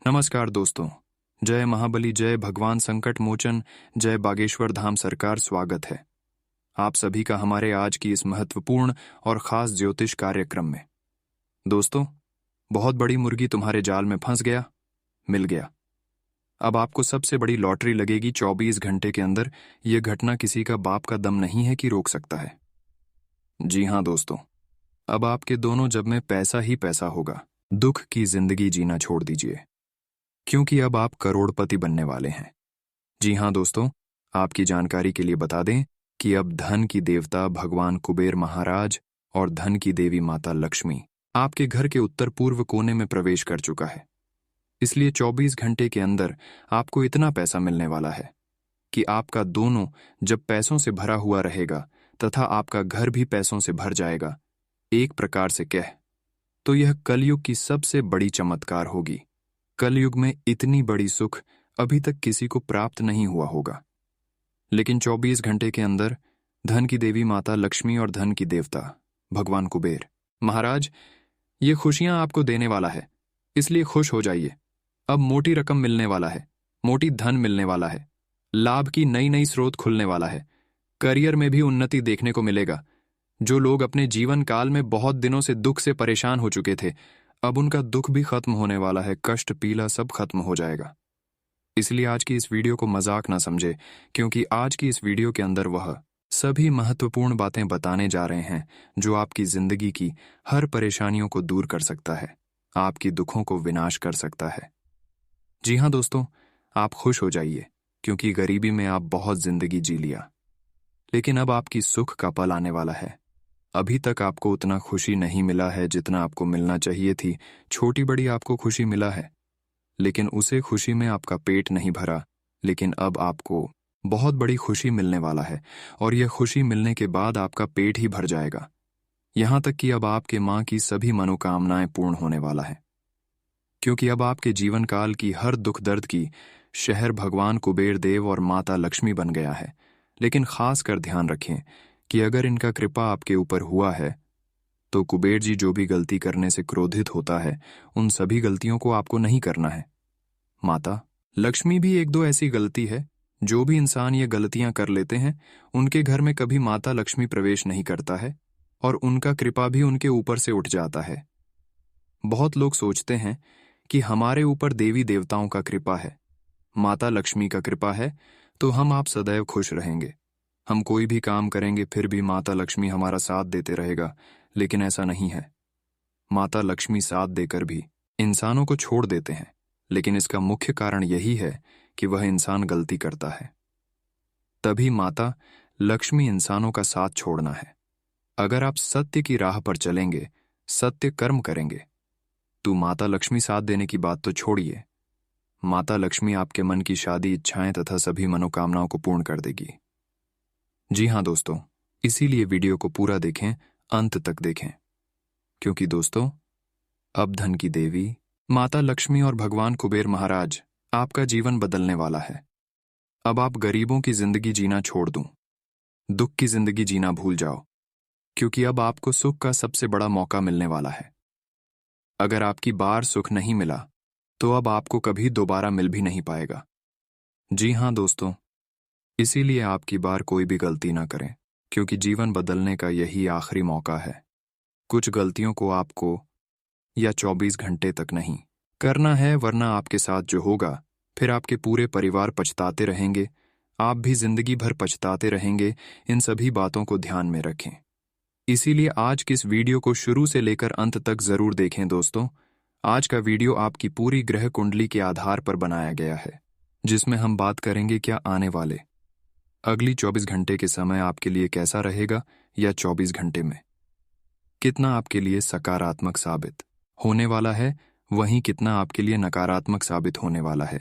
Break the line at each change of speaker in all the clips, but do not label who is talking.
नमस्कार दोस्तों। जय महाबली, जय भगवान संकट मोचन, जय बागेश्वर धाम सरकार। स्वागत है आप सभी का हमारे आज की इस महत्वपूर्ण और खास ज्योतिष कार्यक्रम में। दोस्तों, बहुत बड़ी मुर्गी तुम्हारे जाल में फंस गया, मिल गया। अब आपको सबसे बड़ी लॉटरी लगेगी 24 घंटे के अंदर। यह घटना किसी का बाप का दम नहीं है कि रोक सकता है। जी हाँ दोस्तों, अब आपके दोनों जब में पैसा ही पैसा होगा। दुख की जिंदगी जीना छोड़ दीजिए, क्योंकि अब आप करोड़पति बनने वाले हैं। जी हाँ दोस्तों, आपकी जानकारी के लिए बता दें कि अब धन की देवता भगवान कुबेर महाराज और धन की देवी माता लक्ष्मी आपके घर के उत्तर पूर्व कोने में प्रवेश कर चुका है। इसलिए 24 घंटे के अंदर आपको इतना पैसा मिलने वाला है कि आपका दोनों जब पैसों से भरा हुआ रहेगा तथा आपका घर भी पैसों से भर जाएगा। एक प्रकार से कह तो यह कलयुग की सबसे बड़ी चमत्कार होगी। कलयुग में इतनी बड़ी सुख अभी तक किसी को प्राप्त नहीं हुआ होगा। लेकिन 24 घंटे के अंदर धन की देवी माता लक्ष्मी और धन की देवता भगवान कुबेर महाराज ये खुशियां आपको देने वाला है, इसलिए खुश हो जाइए। अब मोटी रकम मिलने वाला है, मोटी धन मिलने वाला है, लाभ की नई नई स्रोत खुलने वाला है। करियर में भी उन्नति देखने को मिलेगा। जो लोग अपने जीवन काल में बहुत दिनों से दुख से परेशान हो चुके थे, अब उनका दुख भी खत्म होने वाला है। कष्ट पीला सब खत्म हो जाएगा। इसलिए आज की इस वीडियो को मजाक ना समझे, क्योंकि आज की इस वीडियो के अंदर वह सभी महत्वपूर्ण बातें बताने जा रहे हैं जो आपकी जिंदगी की हर परेशानियों को दूर कर सकता है, आपकी दुखों को विनाश कर सकता है। जी हाँ दोस्तों, आप खुश हो जाइए, क्योंकि गरीबी में आप बहुत जिंदगी जी लिया, लेकिन अब आपकी सुख का पल आने वाला है। अभी तक आपको उतना खुशी नहीं मिला है जितना आपको मिलना चाहिए थी। छोटी बड़ी आपको खुशी मिला है, लेकिन उसे खुशी में आपका पेट नहीं भरा। लेकिन अब आपको बहुत बड़ी खुशी मिलने वाला है, और यह खुशी मिलने के बाद आपका पेट ही भर जाएगा। यहां तक कि अब आपके मां की सभी मनोकामनाएं पूर्ण होने वाला है, क्योंकि अब आपके जीवन काल की हर दुख दर्द की शहर भगवान कुबेर देव और माता लक्ष्मी बन गया है। लेकिन खास कर ध्यान रखें कि अगर इनका कृपा आपके ऊपर हुआ है तो कुबेर जी जो भी गलती करने से क्रोधित होता है, उन सभी गलतियों को आपको नहीं करना है। माता लक्ष्मी भी एक दो ऐसी गलती है। जो भी इंसान ये गलतियां कर लेते हैं, उनके घर में कभी माता लक्ष्मी प्रवेश नहीं करता है और उनका कृपा भी उनके ऊपर से उठ जाता है। बहुत लोग सोचते हैं कि हमारे ऊपर देवी देवताओं का कृपा है, माता लक्ष्मी का कृपा है, तो हम आप सदैव खुश रहेंगे। हम कोई भी काम करेंगे फिर भी माता लक्ष्मी हमारा साथ देते रहेगा। लेकिन ऐसा नहीं है। माता लक्ष्मी साथ देकर भी इंसानों को छोड़ देते हैं, लेकिन इसका मुख्य कारण यही है कि वह इंसान गलती करता है। तभी माता लक्ष्मी इंसानों का साथ छोड़ना है। अगर आप सत्य की राह पर चलेंगे, सत्य कर्म करेंगे, तो माता लक्ष्मी साथ देने की बात तो छोड़िए, माता लक्ष्मी आपके मन की शादी इच्छाएं तथा सभी मनोकामनाओं को पूर्ण कर देगी। जी हाँ दोस्तों, इसीलिए वीडियो को पूरा देखें, अंत तक देखें, क्योंकि दोस्तों अब धन की देवी माता लक्ष्मी और भगवान कुबेर महाराज आपका जीवन बदलने वाला है। अब आप गरीबों की जिंदगी जीना छोड़ दूं, दुख की जिंदगी जीना भूल जाओ, क्योंकि अब आपको सुख का सबसे बड़ा मौका मिलने वाला है। अगर आपकी बार सुख नहीं मिला तो अब आपको कभी दोबारा मिल भी नहीं पाएगा। जी हाँ दोस्तों, इसीलिए आपकी बार कोई भी गलती ना करें, क्योंकि जीवन बदलने का यही आखिरी मौका है। कुछ गलतियों को आपको या 24 घंटे तक नहीं करना है, वरना आपके साथ जो होगा फिर आपके पूरे परिवार पछताते रहेंगे, आप भी जिंदगी भर पछताते रहेंगे। इन सभी बातों को ध्यान में रखें। इसीलिए आज की इस वीडियो को शुरू से लेकर अंत तक जरूर देखें दोस्तों। आज का वीडियो आपकी पूरी ग्रह कुंडली के आधार पर बनाया गया है, जिसमें हम बात करेंगे क्या आने वाले अगली 24 घंटे के समय आपके लिए कैसा रहेगा, या 24 घंटे में कितना आपके लिए सकारात्मक साबित होने वाला है, वहीं कितना आपके लिए नकारात्मक साबित होने वाला है।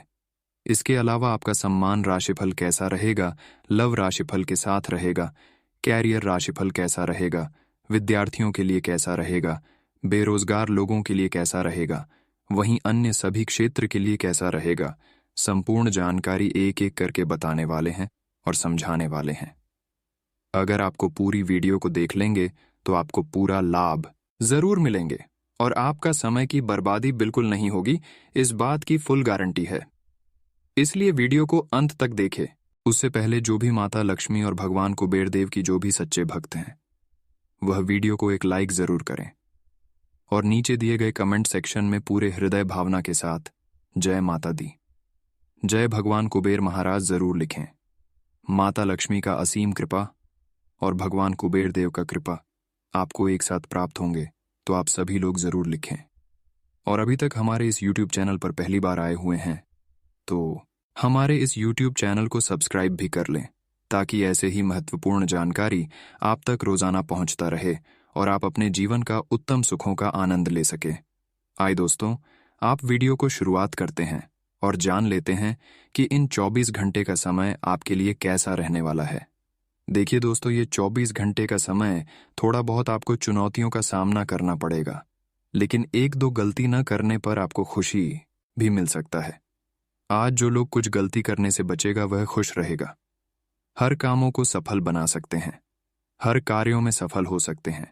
इसके अलावा आपका सम्मान राशिफल कैसा रहेगा, लव राशिफल के साथ रहेगा, कैरियर राशिफल कैसा रहेगा, विद्यार्थियों के लिए कैसा रहेगा, बेरोजगार लोगों के लिए कैसा रहेगा, वहीं अन्य सभी क्षेत्र के लिए कैसा रहेगा। संपूर्ण जानकारी एक एक करके बताने वाले हैं और समझाने वाले हैं। अगर आपको पूरी वीडियो को देख लेंगे तो आपको पूरा लाभ जरूर मिलेंगे। और आपका समय की बर्बादी बिल्कुल नहीं होगी, इस बात की फुल गारंटी है। इसलिए वीडियो को अंत तक देखें। उससे पहले जो भी माता लक्ष्मी और भगवान कुबेर देव की जो भी सच्चे भक्त हैं, वह वीडियो को एक लाइक जरूर करें और नीचे दिए गए कमेंट सेक्शन में पूरे हृदय भावना के साथ जय माता दी, जय भगवान कुबेर महाराज जरूर लिखें। माता लक्ष्मी का असीम कृपा और भगवान कुबेर देव का कृपा आपको एक साथ प्राप्त होंगे, तो आप सभी लोग जरूर लिखें। और अभी तक हमारे इस YouTube चैनल पर पहली बार आए हुए हैं तो हमारे इस YouTube चैनल को सब्सक्राइब भी कर लें, ताकि ऐसे ही महत्वपूर्ण जानकारी आप तक रोजाना पहुंचता रहे और आप अपने जीवन का उत्तम सुखों का आनंद ले सके। आइए दोस्तों, आप वीडियो को शुरुआत करते हैं और जान लेते हैं कि इन 24 घंटे का समय आपके लिए कैसा रहने वाला है। देखिए दोस्तों, ये 24 घंटे का समय थोड़ा बहुत आपको चुनौतियों का सामना करना पड़ेगा, लेकिन एक दो गलती न करने पर आपको खुशी भी मिल सकता है। आज जो लोग कुछ गलती करने से बचेगा वह खुश रहेगा, हर कामों को सफल बना सकते हैं, हर कार्यों में सफल हो सकते हैं।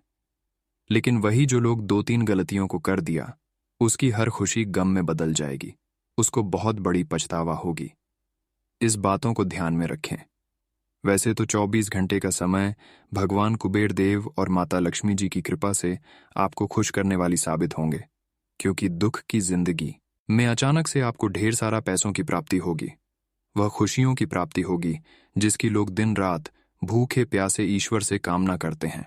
लेकिन वही जो लोग 2-3 गलतियों को कर दिया, उसकी हर खुशी गम में बदल जाएगी, उसको बहुत बड़ी पछतावा होगी। इस बातों को ध्यान में रखें। वैसे तो 24 घंटे का समय भगवान कुबेर देव और माता लक्ष्मी जी की कृपा से आपको खुश करने वाली साबित होंगे, क्योंकि दुख की जिंदगी में अचानक से आपको ढेर सारा पैसों की प्राप्ति होगी। वह खुशियों की प्राप्ति होगी जिसकी लोग दिन रात भूखे प्यासे ईश्वर से कामना करते हैं।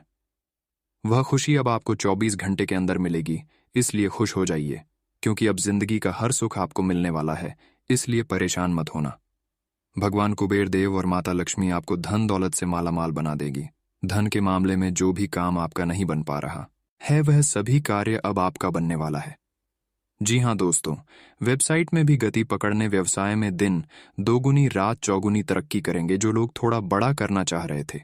वह खुशी अब आपको 24 घंटे के अंदर मिलेगी, इसलिए खुश हो जाइए, क्योंकि अब जिंदगी का हर सुख आपको मिलने वाला है, इसलिए परेशान मत होना। भगवान कुबेर देव और माता लक्ष्मी आपको धन दौलत से मालामाल बना देगी। धन के मामले में जो भी काम आपका नहीं बन पा रहा है, वह सभी कार्य अब आपका बनने वाला है। जी हाँ दोस्तों, वेबसाइट में भी गति पकड़ने व्यवसाय में दिन दोगुनी रात चौगुनी तरक्की करेंगे। जो लोग थोड़ा बड़ा करना चाह रहे थे,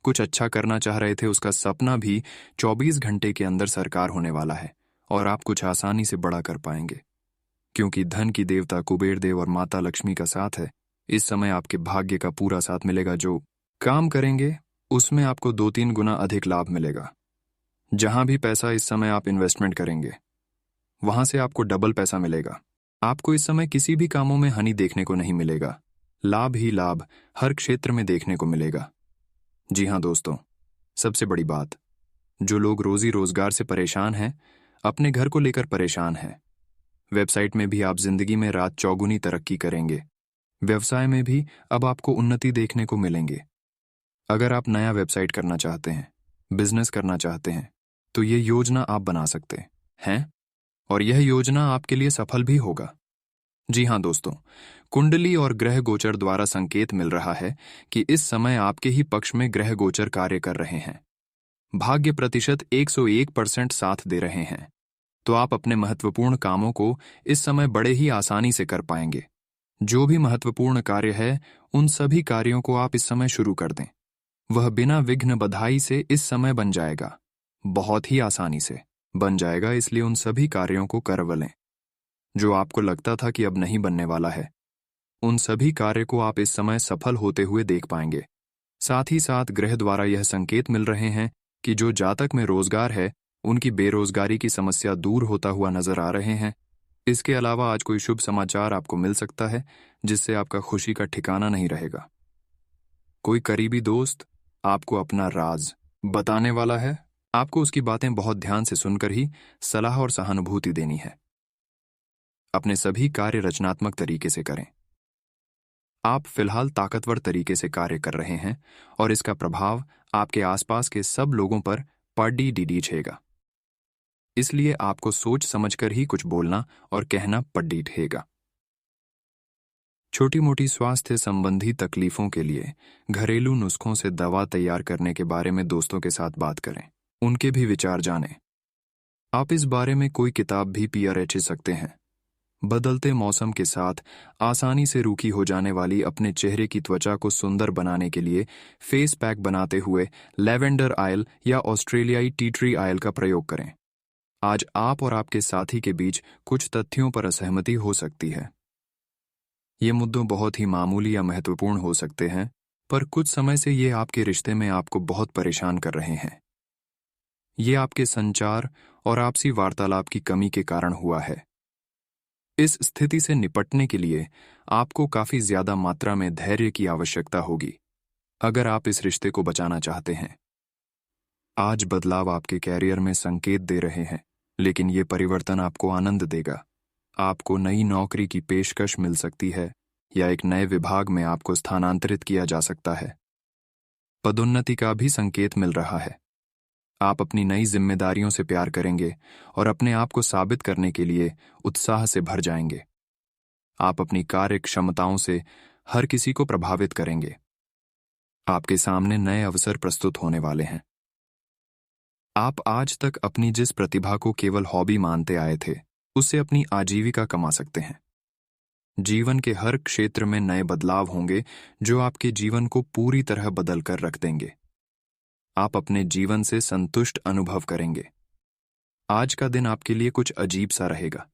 कुछ अच्छा करना चाह रहे थे, उसका सपना भी 24 घंटे के अंदर साकार होने वाला है और आप कुछ आसानी से बड़ा कर पाएंगे, क्योंकि धन की देवता कुबेर देव और माता लक्ष्मी का साथ है। इस समय आपके भाग्य का पूरा साथ मिलेगा। जो काम करेंगे उसमें आपको 2-3 गुना अधिक लाभ मिलेगा। जहां भी पैसा इस समय आप इन्वेस्टमेंट करेंगे, वहां से आपको डबल पैसा मिलेगा। आपको इस समय किसी भी कामों में हानि देखने को नहीं मिलेगा, लाभ ही लाभ हर क्षेत्र में देखने को मिलेगा। जी हाँ दोस्तों, सबसे बड़ी बात, जो लोग रोजी रोजगार से परेशान हैं, अपने घर को लेकर परेशान हैं, वेबसाइट में भी आप जिंदगी में रात चौगुनी तरक्की करेंगे। व्यवसाय में भी अब आपको उन्नति देखने को मिलेंगे। अगर आप नया वेबसाइट करना चाहते हैं, बिजनेस करना चाहते हैं, तो ये योजना आप बना सकते हैं और यह योजना आपके लिए सफल भी होगा। जी हाँ दोस्तों, कुंडली और ग्रह गोचर द्वारा संकेत मिल रहा है कि इस समय आपके ही पक्ष में ग्रह गोचर कार्य कर रहे हैं। भाग्य प्रतिशत 101% साथ दे रहे हैं, तो आप अपने महत्वपूर्ण कामों को इस समय बड़े ही आसानी से कर पाएंगे। जो भी महत्वपूर्ण कार्य है, उन सभी कार्यों को आप इस समय शुरू कर दें। वह बिना विघ्न बधाई से इस समय बन जाएगा, बहुत ही आसानी से बन जाएगा। इसलिए उन सभी कार्यों को करवलें जो आपको लगता था कि अब नहीं बनने वाला है। उन सभी कार्य को आप इस समय सफल होते हुए देख पाएंगे। साथ ही साथ ग्रह द्वारा यह संकेत मिल रहे हैं कि जो जातक में रोजगार है, उनकी बेरोजगारी की समस्या दूर होता हुआ नजर आ रहे हैं। इसके अलावा आज कोई शुभ समाचार आपको मिल सकता है, जिससे आपका खुशी का ठिकाना नहीं रहेगा। कोई करीबी दोस्त आपको अपना राज बताने वाला है। आपको उसकी बातें बहुत ध्यान से सुनकर ही सलाह और सहानुभूति देनी है। अपने सभी कार्य रचनात्मक तरीके से करें। आप फिलहाल ताकतवर तरीके से कार्य कर रहे हैं और इसका प्रभाव आपके आसपास के सब लोगों पर पड़ेगा। इसलिए आपको सोच समझकर ही कुछ बोलना और कहना पड़ेगा। छोटी मोटी स्वास्थ्य संबंधी तकलीफों के लिए घरेलू नुस्खों से दवा तैयार करने के बारे में दोस्तों के साथ बात करें, उनके भी विचार जानें। आप इस बारे में कोई किताब भी पढ़ सकते हैं। बदलते मौसम के साथ आसानी से रूखी हो जाने वाली अपने चेहरे की त्वचा को सुंदर बनाने के लिए फेस पैक बनाते हुए लेवेंडर ऑयल या ऑस्ट्रेलियाई टी ट्री ऑयल का प्रयोग करें। आज आप और आपके साथी के बीच कुछ तथ्यों पर असहमति हो सकती है। ये मुद्दों बहुत ही मामूली या महत्वपूर्ण हो सकते हैं, पर कुछ समय से ये आपके रिश्ते में आपको बहुत परेशान कर रहे हैं। ये आपके संचार और आपसी वार्तालाप की कमी के कारण हुआ है। इस स्थिति से निपटने के लिए आपको काफी ज्यादा मात्रा में धैर्य की आवश्यकता होगी, अगर आप इस रिश्ते को बचाना चाहते हैं। आज बदलाव आपके कैरियर में संकेत दे रहे हैं, लेकिन ये परिवर्तन आपको आनंद देगा। आपको नई नौकरी की पेशकश मिल सकती है या एक नए विभाग में आपको स्थानांतरित किया जा सकता है। पदोन्नति का भी संकेत मिल रहा है। आप अपनी नई जिम्मेदारियों से प्यार करेंगे और अपने आप को साबित करने के लिए उत्साह से भर जाएंगे। आप अपनी कार्य क्षमताओं से हर किसी को प्रभावित करेंगे। आपके सामने नए अवसर प्रस्तुत होने वाले हैं। आप आज तक अपनी जिस प्रतिभा को केवल हॉबी मानते आए थे, उससे अपनी आजीविका कमा सकते हैं। जीवन के हर क्षेत्र में नए बदलाव होंगे जो आपके जीवन को पूरी तरह बदल कर रख देंगे। आप अपने जीवन से संतुष्ट अनुभव करेंगे। आज का दिन आपके लिए कुछ अजीब सा रहेगा।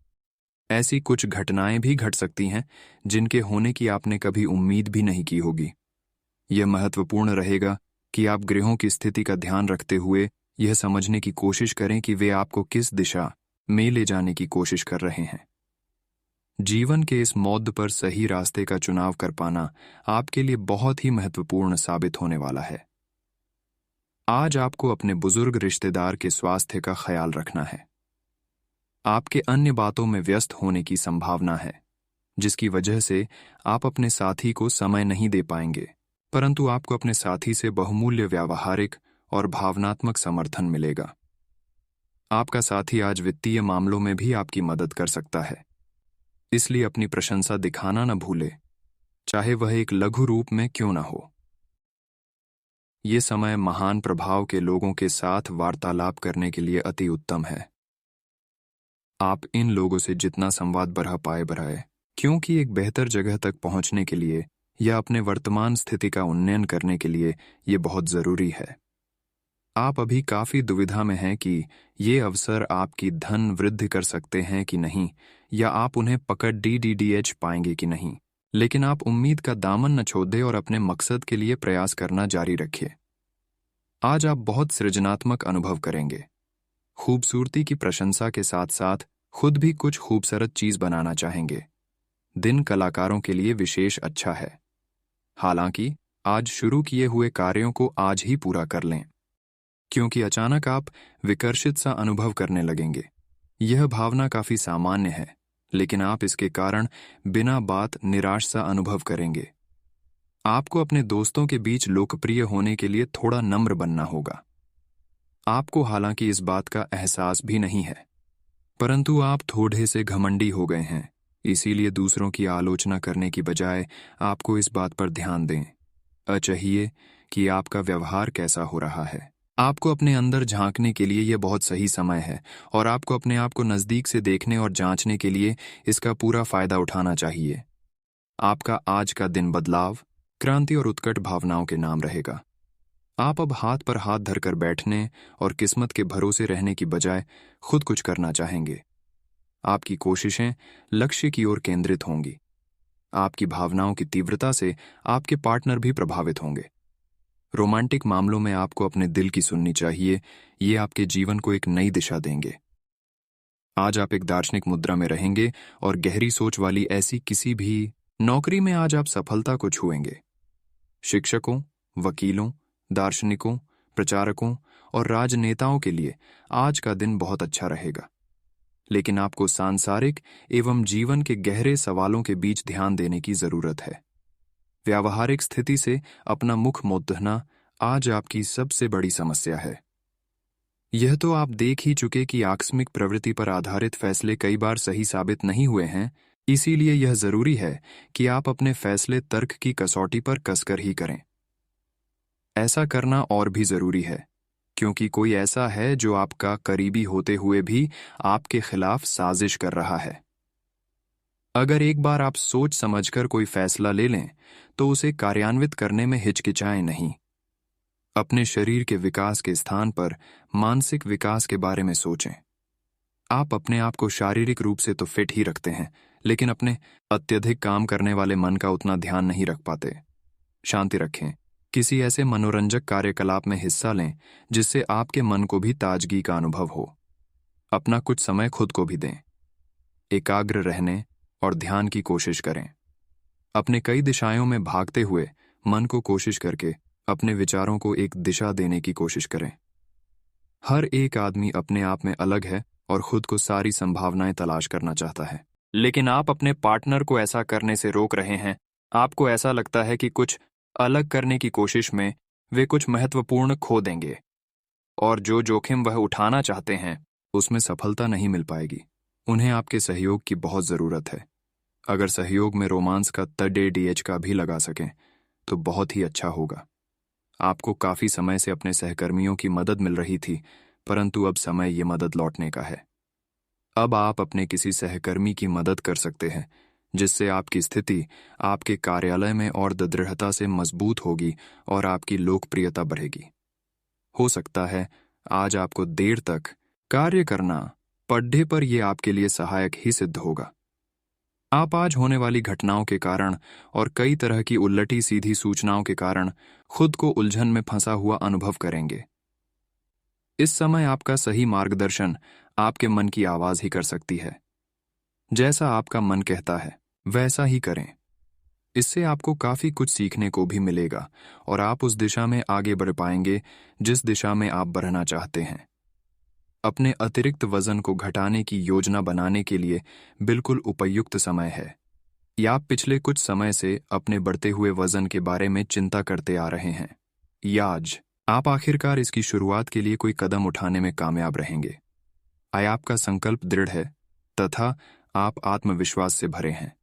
ऐसी कुछ घटनाएं भी घट सकती हैं जिनके होने की आपने कभी उम्मीद भी नहीं की होगी। यह महत्वपूर्ण रहेगा कि आप ग्रहों की स्थिति का ध्यान रखते हुए यह समझने की कोशिश करें कि वे आपको किस दिशा में ले जाने की कोशिश कर रहे हैं। जीवन के इस मोड़ पर सही रास्ते का चुनाव कर पाना आपके लिए बहुत ही महत्वपूर्ण साबित होने वाला है। आज आपको अपने बुजुर्ग रिश्तेदार के स्वास्थ्य का ख्याल रखना है। आपके अन्य बातों में व्यस्त होने की संभावना है, जिसकी वजह से आप अपने साथी को समय नहीं दे पाएंगे, परंतु आपको अपने साथी से बहुमूल्य व्यावहारिक और भावनात्मक समर्थन मिलेगा। आपका साथी आज वित्तीय मामलों में भी आपकी मदद कर सकता है, इसलिए अपनी प्रशंसा दिखाना न भूले, चाहे वह एक लघु रूप में क्यों न हो। ये समय महान प्रभाव के लोगों के साथ वार्तालाप करने के लिए अति उत्तम है। आप इन लोगों से जितना संवाद बढ़ाए, क्योंकि एक बेहतर जगह तक पहुंचने के लिए या अपने वर्तमान स्थिति का उन्नयन करने के लिए ये बहुत जरूरी है। आप अभी काफी दुविधा में हैं कि ये अवसर आपकी धन वृद्धि कर सकते हैं कि नहीं, या आप उन्हें पकड़ DDDH पाएंगे कि नहीं, लेकिन आप उम्मीद का दामन न छोड़ दें और अपने मकसद के लिए प्रयास करना जारी रखिए। आज आप बहुत सृजनात्मक अनुभव करेंगे। खूबसूरती की प्रशंसा के साथ साथ खुद भी कुछ खूबसूरत चीज बनाना चाहेंगे। दिन कलाकारों के लिए विशेष अच्छा है। हालांकि आज शुरू किए हुए कार्यों को आज ही पूरा कर लें, क्योंकि अचानक आप विकर्षित सा अनुभव करने लगेंगे। यह भावना काफी सामान्य है, लेकिन आप इसके कारण बिना बात निराश सा अनुभव करेंगे। आपको अपने दोस्तों के बीच लोकप्रिय होने के लिए थोड़ा नम्र बनना होगा। आपको हालांकि इस बात का एहसास भी नहीं है, परंतु आप थोड़े से घमंडी हो गए हैं, इसीलिए दूसरों की आलोचना करने की बजाय आपको इस बात पर ध्यान दें चाहिए कि आपका व्यवहार कैसा हो रहा है। आपको अपने अंदर झांकने के लिए यह बहुत सही समय है और आपको अपने आप को नजदीक से देखने और जांचने के लिए इसका पूरा फायदा उठाना चाहिए। आपका आज का दिन बदलाव, क्रांति और उत्कट भावनाओं के नाम रहेगा। आप अब हाथ पर हाथ धरकर बैठने और किस्मत के भरोसे रहने की बजाय खुद कुछ करना चाहेंगे। आपकी कोशिशें लक्ष्य की ओर केंद्रित होंगी। आपकी भावनाओं की तीव्रता से आपके पार्टनर भी प्रभावित होंगे। रोमांटिक मामलों में आपको अपने दिल की सुननी चाहिए, ये आपके जीवन को एक नई दिशा देंगे। आज आप एक दार्शनिक मुद्रा में रहेंगे और गहरी सोच वाली ऐसी किसी भी नौकरी में आज आप सफलता को छुएंगे। शिक्षकों, वकीलों, दार्शनिकों, प्रचारकों और राजनेताओं के लिए आज का दिन बहुत अच्छा रहेगा, लेकिन आपको सांसारिक एवं जीवन के गहरे सवालों के बीच ध्यान देने की जरूरत है। व्यावहारिक स्थिति से अपना मुख मोड़ना आज आपकी सबसे बड़ी समस्या है। यह तो आप देख ही चुके कि आकस्मिक प्रवृत्ति पर आधारित फैसले कई बार सही साबित नहीं हुए हैं, इसीलिए यह जरूरी है कि आप अपने फैसले तर्क की कसौटी पर कसकर ही करें। ऐसा करना और भी जरूरी है, क्योंकि कोई ऐसा है जो आपका करीबी होते हुए भी आपके खिलाफ साजिश कर रहा है। अगर एक बार आप सोच समझकर कोई फैसला ले लें, तो उसे कार्यान्वित करने में हिचकिचाएं नहीं। अपने शरीर के विकास के स्थान पर मानसिक विकास के बारे में सोचें। आप अपने आप को शारीरिक रूप से तो फिट ही रखते हैं, लेकिन अपने अत्यधिक काम करने वाले मन का उतना ध्यान नहीं रख पाते। शांति रखें, किसी ऐसे मनोरंजक कार्यकलाप में हिस्सा लें जिससे आपके मन को भी ताजगी का अनुभव हो। अपना कुछ समय खुद को भी दें। एकाग्र रहने और ध्यान की कोशिश करें। अपने कई दिशाओं में भागते हुए मन को कोशिश करके अपने विचारों को एक दिशा देने की कोशिश करें। हर एक आदमी अपने आप में अलग है और खुद को सारी संभावनाएं तलाश करना चाहता है, लेकिन आप अपने पार्टनर को ऐसा करने से रोक रहे हैं। आपको ऐसा लगता है कि कुछ अलग करने की कोशिश में वे कुछ महत्वपूर्ण खो देंगे और जो जोखिम वह उठाना चाहते हैं उसमें सफलता नहीं मिल पाएगी। उन्हें आपके सहयोग की बहुत जरूरत है। अगर सहयोग में रोमांस का TDH का भी लगा सकें तो बहुत ही अच्छा होगा। आपको काफी समय से अपने सहकर्मियों की मदद मिल रही थी, परंतु अब समय ये मदद लौटने का है। अब आप अपने किसी सहकर्मी की मदद कर सकते हैं जिससे आपकी स्थिति आपके कार्यालय में और दृढ़ता से मजबूत होगी और आपकी लोकप्रियता बढ़ेगी। हो सकता है आज आपको देर तक कार्य करना पढ़ने पर यह आपके लिए सहायक ही सिद्ध होगा। आप आज होने वाली घटनाओं के कारण और कई तरह की उलटी सीधी सूचनाओं के कारण खुद को उलझन में फंसा हुआ अनुभव करेंगे। इस समय आपका सही मार्गदर्शन आपके मन की आवाज ही कर सकती है। जैसा आपका मन कहता है वैसा ही करें। इससे आपको काफी कुछ सीखने को भी मिलेगा और आप उस दिशा में आगे बढ़ पाएंगे जिस दिशा में आप बढ़ना चाहते हैं। अपने अतिरिक्त वजन को घटाने की योजना बनाने के लिए बिल्कुल उपयुक्त समय है। या आप पिछले कुछ समय से अपने बढ़ते हुए वजन के बारे में चिंता करते आ रहे हैं, या आज आप आखिरकार इसकी शुरुआत के लिए कोई कदम उठाने में कामयाब रहेंगे। आपका संकल्प दृढ़ है तथा आप आत्मविश्वास से भरे हैं।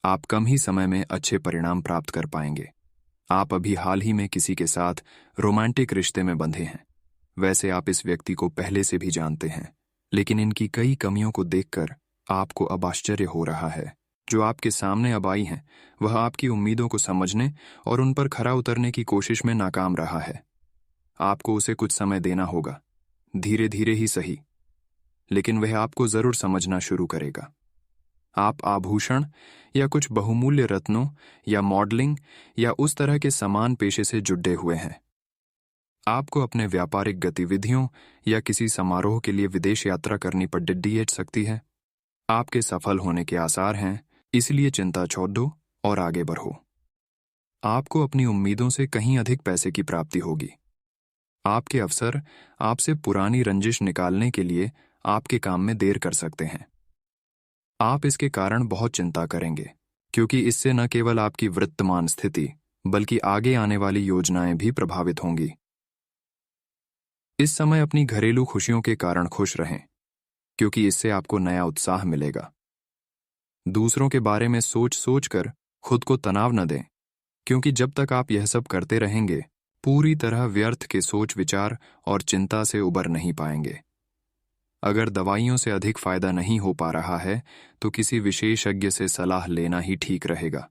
आप कम ही समय में अच्छे परिणाम प्राप्त कर पाएंगे। आप अभी हाल ही में किसी के साथ रोमांटिक रिश्ते में बंधे हैं। वैसे आप इस व्यक्ति को पहले से भी जानते हैं, लेकिन इनकी कई कमियों को देखकर आपको अब आश्चर्य हो रहा है। जो आपके सामने अब आई हैं, वह आपकी उम्मीदों को समझने और उन पर खरा उतरने की कोशिश में नाकाम रहा है। आपको उसे कुछ समय देना होगा, धीरे धीरे ही सही, लेकिन वह आपको जरूर समझना शुरू करेगा। आप आभूषण या कुछ बहुमूल्य रत्नों या मॉडलिंग या उस तरह के समान पेशे से जुड़े हुए हैं। आपको अपने व्यापारिक गतिविधियों या किसी समारोह के लिए विदेश यात्रा करनी पड़ सकती है। आपके सफल होने के आसार हैं, इसलिए चिंता छोड़ दो और आगे बढ़ो। आपको अपनी उम्मीदों से कहीं अधिक पैसे की प्राप्ति होगी। आपके अफसर आपसे पुरानी रंजिश निकालने के लिए आपके काम में देर कर सकते हैं। आप इसके कारण बहुत चिंता करेंगे, क्योंकि इससे न केवल आपकी वर्तमान स्थिति बल्कि आगे आने वाली योजनाएं भी प्रभावित होंगी। इस समय अपनी घरेलू खुशियों के कारण खुश रहें, क्योंकि इससे आपको नया उत्साह मिलेगा। दूसरों के बारे में सोच कर खुद को तनाव न दें, क्योंकि जब तक आप यह सब करते रहेंगे पूरी तरह व्यर्थ के सोच विचार और चिंता से उबर नहीं पाएंगे। अगर दवाइयों से अधिक फायदा नहीं हो पा रहा है तो किसी विशेषज्ञ से सलाह लेना ही ठीक रहेगा।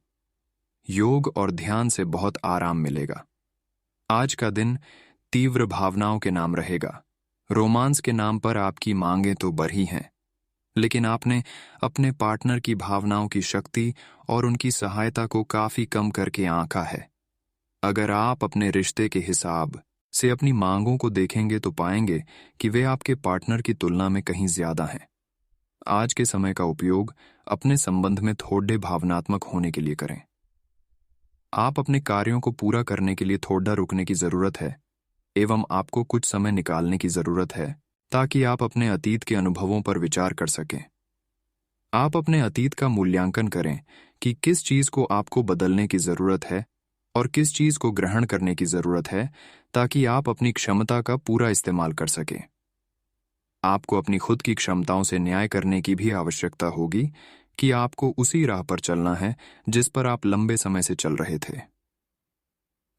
योग और ध्यान से बहुत आराम मिलेगा। आज का दिन तीव्र भावनाओं के नाम रहेगा। रोमांस के नाम पर आपकी मांगें तो बढ़ी हैं, लेकिन आपने अपने पार्टनर की भावनाओं की शक्ति और उनकी सहायता को काफी कम करके आंका है। अगर आप अपने रिश्ते के हिसाब से अपनी मांगों को देखेंगे तो पाएंगे कि वे आपके पार्टनर की तुलना में कहीं ज्यादा हैं। आज के समय का उपयोग अपने संबंध में थोड़े भावनात्मक होने के लिए करें। आप अपने कार्यों को पूरा करने के लिए थोड़ा रुकने की जरूरत है एवं आपको कुछ समय निकालने की जरूरत है ताकि आप अपने अतीत के अनुभवों पर विचार कर सकें। आप अपने अतीत का मूल्यांकन करें कि किस चीज को आपको बदलने की जरूरत है और किस चीज को ग्रहण करने की जरूरत है, ताकि आप अपनी क्षमता का पूरा इस्तेमाल कर सकें। आपको अपनी खुद की क्षमताओं से न्याय करने की भी आवश्यकता होगी कि आपको उसी राह पर चलना है जिस पर आप लंबे समय से चल रहे थे।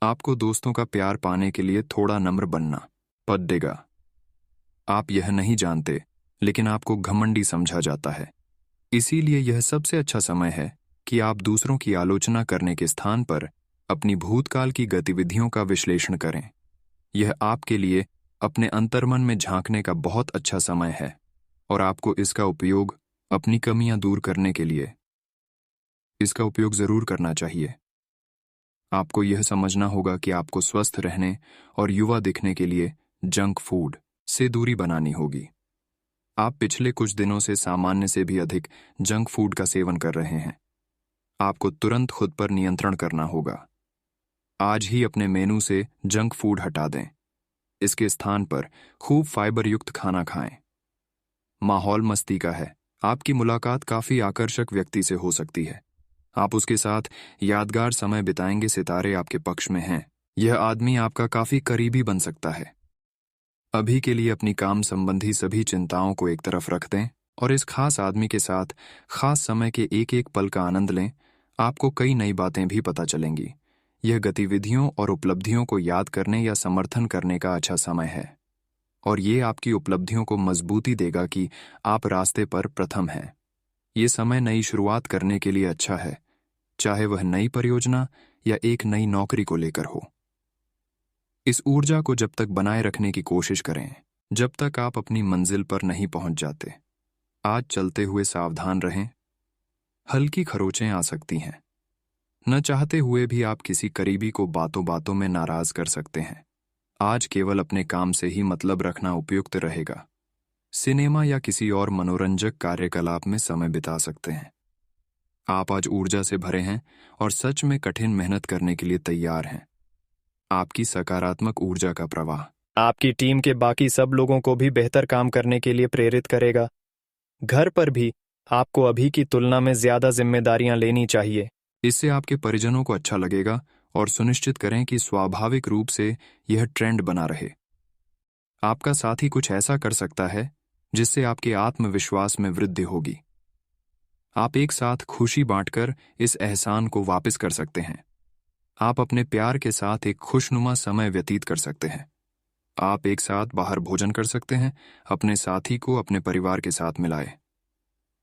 आपको दोस्तों का प्यार पाने के लिए थोड़ा नम्र बनना पड़ेगा। आप यह नहीं जानते, लेकिन आपको घमंडी समझा जाता है। इसीलिए यह सबसे अच्छा समय है कि आप दूसरों की आलोचना करने के स्थान पर अपनी भूतकाल की गतिविधियों का विश्लेषण करें। यह आपके लिए अपने अंतर्मन में झांकने का बहुत अच्छा समय है और आपको इसका उपयोग अपनी कमियां दूर करने के लिए इसका उपयोग जरूर करना चाहिए। आपको यह समझना होगा कि आपको स्वस्थ रहने और युवा दिखने के लिए जंक फूड से दूरी बनानी होगी। आप पिछले कुछ दिनों से सामान्य से भी अधिक जंक फूड का सेवन कर रहे हैं। आपको तुरंत खुद पर नियंत्रण करना होगा। आज ही अपने मेनू से जंक फूड हटा दें। इसके स्थान पर खूब फाइबर युक्त खाना खाएं। माहौल मस्ती का है। आपकी मुलाकात काफी आकर्षक व्यक्ति से हो सकती है। आप उसके साथ यादगार समय बिताएंगे। सितारे आपके पक्ष में हैं। यह आदमी आपका काफी करीबी बन सकता है। अभी के लिए अपनी काम संबंधी सभी चिंताओं को एक तरफ रख दें और इस खास आदमी के साथ खास समय के एक एक पल का आनंद लें। आपको कई नई बातें भी पता चलेंगी। यह गतिविधियों और उपलब्धियों को याद करने या समर्थन करने का अच्छा समय है और ये आपकी उपलब्धियों को मजबूती देगा कि आप रास्ते पर प्रथम हैं। ये समय नई शुरुआत करने के लिए अच्छा है, चाहे वह नई परियोजना या एक नई नौकरी को लेकर हो। इस ऊर्जा को जब तक बनाए रखने की कोशिश करें जब तक आप अपनी मंजिल पर नहीं पहुंच जाते। आज चलते हुए सावधान रहें। हल्की खरोंचें आ सकती हैं। न चाहते हुए भी आप किसी करीबी को बातों बातों में नाराज कर सकते हैं। आज केवल अपने काम से ही मतलब रखना उपयुक्त रहेगा। सिनेमा या किसी और मनोरंजक कार्यकलाप में समय बिता सकते हैं। आप आज ऊर्जा से भरे हैं और सच में कठिन मेहनत करने के लिए तैयार हैं। आपकी सकारात्मक ऊर्जा का प्रवाह
आपकी टीम के बाकी सब लोगों को भी बेहतर काम करने के लिए प्रेरित करेगा। घर पर भी आपको अभी की तुलना में ज्यादा जिम्मेदारियां लेनी चाहिए।
इससे आपके परिजनों को अच्छा लगेगा और सुनिश्चित करें कि स्वाभाविक रूप से यह ट्रेंड बना रहे। आपका साथी कुछ ऐसा कर सकता है जिससे आपके आत्मविश्वास में वृद्धि होगी। आप एक साथ खुशी बांटकर इस एहसान को वापस कर सकते हैं। आप अपने प्यार के साथ एक खुशनुमा समय व्यतीत कर सकते हैं। आप एक साथ बाहर भोजन कर सकते हैं। अपने साथी को अपने परिवार के साथ मिलाएं।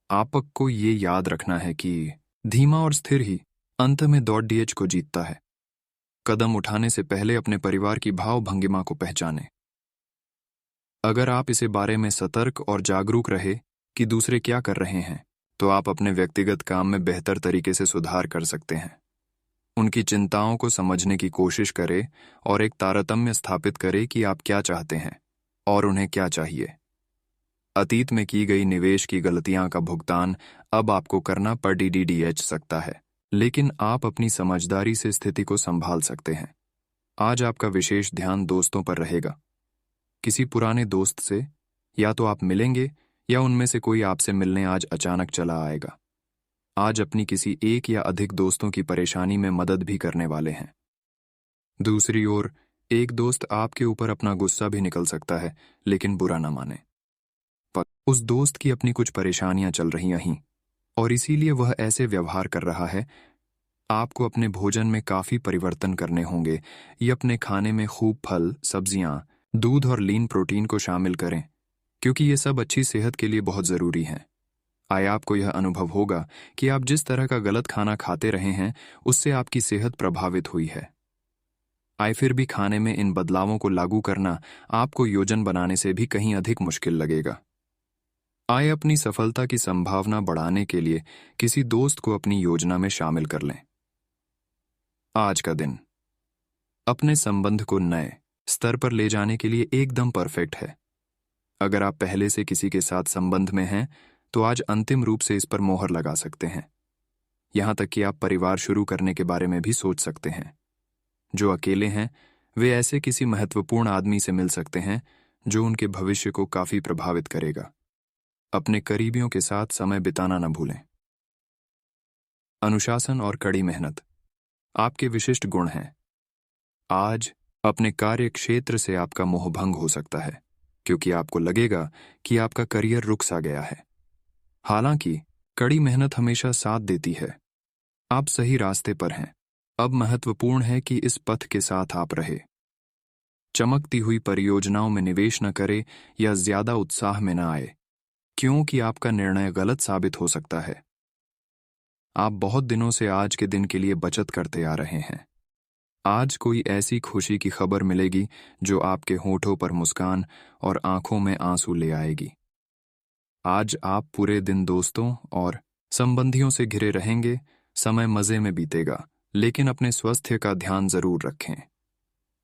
आपको ये याद रखना है कि धीमा और स्थिर ही अंत में दौड़ डीएच को जीतता है। कदम उठाने से पहले अपने परिवार की भाव भंगिमा को पहचानें। अगर आप इसे बारे में सतर्क और जागरूक रहे कि दूसरे क्या कर रहे हैं, तो आप अपने व्यक्तिगत काम में बेहतर तरीके से सुधार कर सकते हैं। उनकी चिंताओं को समझने की कोशिश करें और एक तारतम्य स्थापित करें कि आप क्या चाहते हैं और उन्हें क्या चाहिए। अतीत में की गई निवेश की गलतियां का भुगतान अब आपको करना पड़ सकता है, लेकिन आप अपनी समझदारी से स्थिति को संभाल सकते हैं। आज आपका विशेष ध्यान दोस्तों पर रहेगा। किसी पुराने दोस्त से या तो आप मिलेंगे या उनमें से कोई आपसे मिलने आज अचानक चला आएगा। आज अपनी किसी एक या अधिक दोस्तों की परेशानी में मदद भी करने वाले हैं। दूसरी ओर एक दोस्त आपके ऊपर अपना गुस्सा भी निकल सकता है, लेकिन बुरा ना माने। पर उस दोस्त की अपनी कुछ परेशानियां चल रही हैं और इसीलिए वह ऐसे व्यवहार कर रहा है। आपको अपने भोजन में काफी परिवर्तन करने होंगे। ये अपने खाने में खूब फल, सब्जियां, दूध और लीन प्रोटीन को शामिल करें, क्योंकि ये सब अच्छी सेहत के लिए बहुत जरूरी हैं। आय आपको यह अनुभव होगा कि आप जिस तरह का गलत खाना खाते रहे हैं उससे आपकी सेहत प्रभावित हुई है। आय फिर भी खाने में इन बदलावों को लागू करना आपको योजन बनाने से भी कहीं अधिक मुश्किल लगेगा। आय अपनी सफलता की संभावना बढ़ाने के लिए किसी दोस्त को अपनी योजना में शामिल कर लें। आज का दिन अपने संबंध को नए स्तर पर ले जाने के लिए एकदम परफेक्ट है। अगर आप पहले से किसी के साथ संबंध में हैं तो आज अंतिम रूप से इस पर मोहर लगा सकते हैं। यहां तक कि आप परिवार शुरू करने के बारे में भी सोच सकते हैं। जो अकेले हैं वे ऐसे किसी महत्वपूर्ण आदमी से मिल सकते हैं जो उनके भविष्य को काफी प्रभावित करेगा। अपने करीबियों के साथ समय बिताना न भूलें। अनुशासन और कड़ी मेहनत आपके विशिष्ट गुण हैं। आज अपने कार्य क्षेत्र से आपका मोहभंग हो सकता है, क्योंकि आपको लगेगा कि आपका करियर रुक सा गया है। हालांकि कड़ी मेहनत हमेशा साथ देती है। आप सही रास्ते पर हैं। अब महत्वपूर्ण है कि इस पथ के साथ आप रहे। चमकती हुई परियोजनाओं में निवेश न करें या ज्यादा उत्साह में न आए, क्योंकि आपका निर्णय गलत साबित हो सकता है। आप बहुत दिनों से आज के दिन के लिए बचत करते आ रहे हैं। आज कोई ऐसी खुशी की खबर मिलेगी जो आपके होठों पर मुस्कान और आंखों में आंसू ले आएगी। आज आप पूरे दिन दोस्तों और संबंधियों से घिरे रहेंगे। समय मजे में बीतेगा, लेकिन अपने स्वास्थ्य का ध्यान जरूर रखें।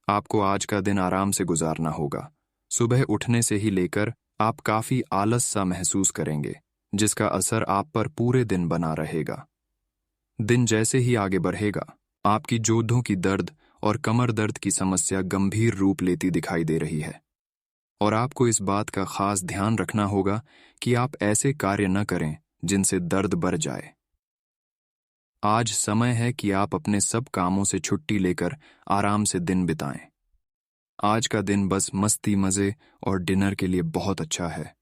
आपको आज का दिन आराम से गुजारना होगा। सुबह उठने से ही लेकर आप काफी आलस सा महसूस करेंगे, जिसका असर आप पर पूरे दिन बना रहेगा। दिन जैसे ही आगे बढ़ेगा, आपकी जोड़ों की दर्द और कमर दर्द की समस्या गंभीर रूप लेती दिखाई दे रही है, और आपको इस बात का खास ध्यान रखना होगा कि आप ऐसे कार्य न करें जिनसे दर्द बढ़ जाए। आज समय है कि आप अपने सब कामों से छुट्टी लेकर आराम से दिन बिताएं। आज का दिन बस मस्ती, मजे और डिनर के लिए बहुत अच्छा है।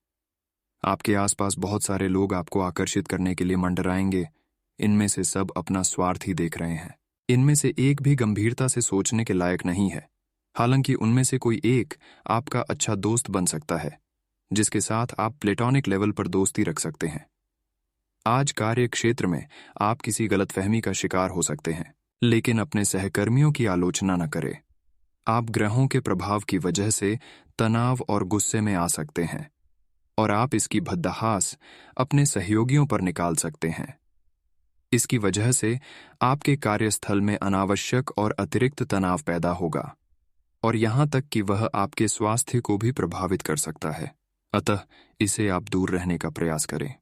आपके आसपास बहुत सारे लोग आपको आकर्षित करने के लिए मंडराएंगे। इनमें से सब अपना स्वार्थ ही देख रहे हैं। इनमें से एक भी गंभीरता से सोचने के लायक नहीं है। हालांकि उनमें से कोई एक आपका अच्छा दोस्त बन सकता है, जिसके साथ आप प्लेटोनिक लेवल पर दोस्ती रख सकते हैं। आज कार्य क्षेत्र में आप किसी गलतफहमी का शिकार हो सकते हैं, लेकिन अपने सहकर्मियों की आलोचना न करें। आप ग्रहों के प्रभाव की वजह से तनाव और गुस्से में आ सकते हैं, और आप इसकी भद्दहास अपने सहयोगियों पर निकाल सकते हैं। इसकी वजह से आपके कार्यस्थल में अनावश्यक और अतिरिक्त तनाव पैदा होगा, और यहां तक कि वह आपके स्वास्थ्य को भी प्रभावित कर सकता है। अतः इसे आप दूर रहने का प्रयास करें।